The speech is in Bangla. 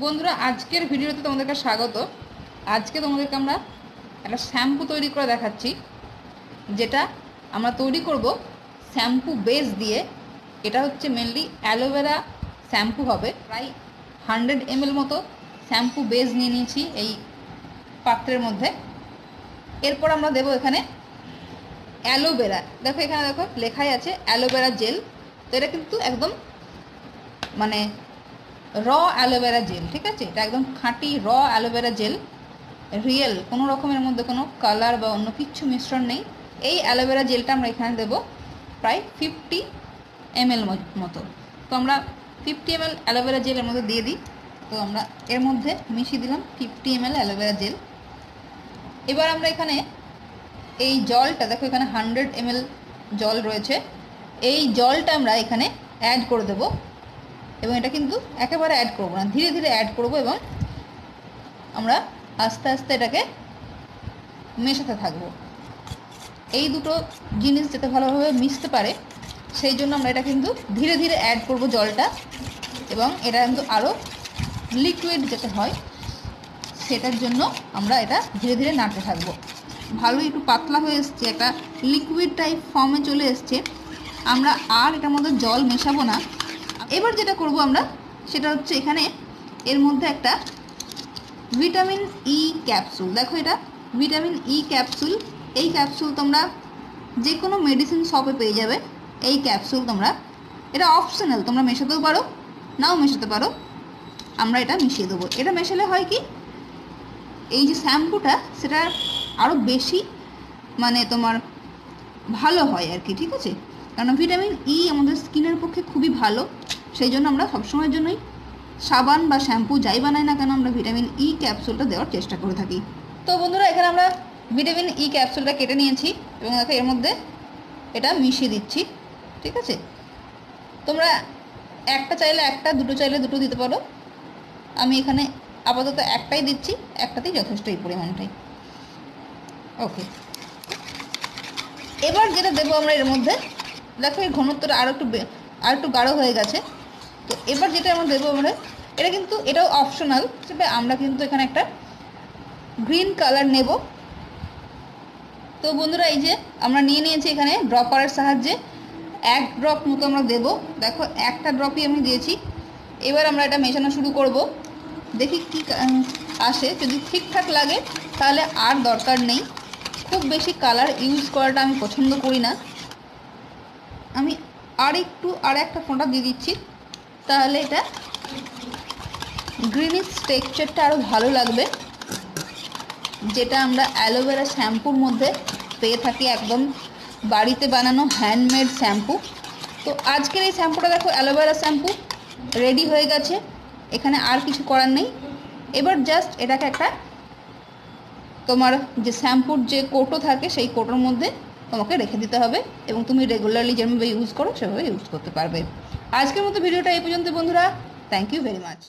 বন্ধুরা আজকের ভিডিওতে তোমাদেরকে স্বাগত। আজকে তোমাদেরকে আমরা একটা শ্যাম্পু তৈরি করে দেখাচ্ছি, যেটা আমরা তৈরি করব শ্যাম্পু বেস দিয়ে। এটা হচ্ছে মেনলি অ্যালোভেরা শ্যাম্পু হবে। প্রায় 100 ml মতো শ্যাম্পু বেস নিয়ে নিয়েছি এই পাত্রের মধ্যে। এরপর আমরা দেব এখানে অ্যালোভেরা। দেখো এখানে দেখো লেখাই আছে অ্যালোভেরা জেল। তো এটা কিন্তু একদম মানে র অ্যালোভেরা জেল, ঠিক আছে? এটা একদম খাঁটি র অ্যালোভেরা জেল, রিয়েল, কোনো রকমের মধ্যে কোনো কালার বা অন্য কিছু মিশ্রণ নেই। এই অ্যালোভেরা জেলটা আমরা এখানে দেবো প্রায় 50 ml মতো। তো আমরা 50 ml অ্যালোভেরা জেল এর মধ্যে দিয়ে দিই। তো আমরা এর মধ্যে মিশিয়ে দিলাম 50 ml অ্যালোভেরা জেল। এবার আমরা এখানে এই জলটা, দেখো এখানে 100 ml জল রয়েছে, এই জলটা আমরা এখানে অ্যাড করে দেবো। এবং এটা কিন্তু একেবারে অ্যাড করবো না, ধীরে ধীরে অ্যাড করবো এবং আমরা আস্তে আস্তে এটাকে মেশাতে থাকবো। এই দুটো জিনিস যাতে ভালোভাবে মিশতে পারে সেই জন্য আমরা এটা কিন্তু ধীরে ধীরে অ্যাড করব জলটা, এবং এটা কিন্তু আরও লিকুইড যাতে হয় সেটার জন্য আমরা এটা ধীরে ধীরে নাড়তে থাকবো। ভালোই একটু পাতলা হয়ে এসছে, একটা লিকুইড টাইপ ফর্মে চলে এসছে। আমরা আর এটার মধ্যে জল মেশাবো না। এবার যেটা করব আমরা সেটা হচ্ছে এখানে এর মধ্যে একটা ভিটামিন ই ক্যাপসুল, দেখো এটা ভিটামিন ই ক্যাপসুল। এই ক্যাপসুল তোমরা যে কোনো মেডিসিন শপে পেয়ে যাবে। এই ক্যাপসুল তোমরা, এটা অপশনাল, তোমরা মেশাতেও পারো নাও মেশাতে পারো। আমরা এটা মিশিয়ে দেবো। এটা মেশালে হয় কি, এই যে শ্যাম্পুটা সেটা আরও বেশি মানে তোমার ভালো হয় আর কি, ঠিক আছে? কারণ ভিটামিন ই আমাদের স্কিনের পক্ষে খুবই ভালো। সেই জন্য আমরা সবসময়ের জন্যই সাবান বা শ্যাম্পু যাই বানাই না কেন আমরা ভিটামিন ই ক্যাপসুলটা দেওয়ার চেষ্টা করে থাকি। তো বন্ধুরা এখানে আমরা ভিটামিন ই ক্যাপসুলটা কেটে নিয়েছি এবং দেখো এর মধ্যে এটা মিশিয়ে দিচ্ছি, ঠিক আছে? তোমরা একটা চাইলে একটা, দুটো চাইলে দুটো দিতে পারো। আমি এখানে আপাতত একটাই দিচ্ছি, একটাতেই যথেষ্ট এই পরিমাণটাই। ওকে, এবার যেটা দেবো আমরা এর মধ্যে, দেখো এই ঘনত্বটা আর একটু গাঢ় হয়ে গেছে। তো এবার যেটা আমরা দেবো আমরা, এটা কিন্তু এটাও অপশনাল, তবে আমরা কিন্তু এখানে একটা গ্রিন কালার নেব। তো বন্ধুরা এই যে আমরা নিয়ে নিয়েছি এখানে ড্রপারের সাহায্যে 1 ড্রপ মতো আমরা দেব। দেখো একটা ড্রপই আমি দিয়েছি। এবার আমরা এটা মেশানো শুরু করব, দেখি কি আসে। যদি ঠিকঠাক লাগে তাহলে আর দরকার নেই। খুব বেশি কালার ইউজ করাটা আমি পছন্দ করি না। আমি আর একটা ফোঁটা দিয়ে দিচ্ছি, তাহলে এটা গ্রিনিশ টেক্সচারটা আরও ভালো লাগবে, যেটা আমরা অ্যালোভেরা শ্যাম্পুর মধ্যে পেয়ে থাকি, একদম বাড়িতে বানানো হ্যান্ডমেড শ্যাম্পু। তো আজকের এই শ্যাম্পুটা দেখো অ্যালোভেরা শ্যাম্পু রেডি হয়ে গেছে, এখানে আর কিছু করার নেই। এবার জাস্ট এটাকে একটা তোমার যে শ্যাম্পুর যে কোটো থাকে সেই কোটোর মধ্যে তোমাকে রেখে দিতে হবে, এবং তুমি রেগুলারলি যেভাবে ইউজ করো সেভাবে ইউজ করতে পারবে। আজকের মতো ভিডিওটা এই পর্যন্ত বন্ধুরা। Thank you very much.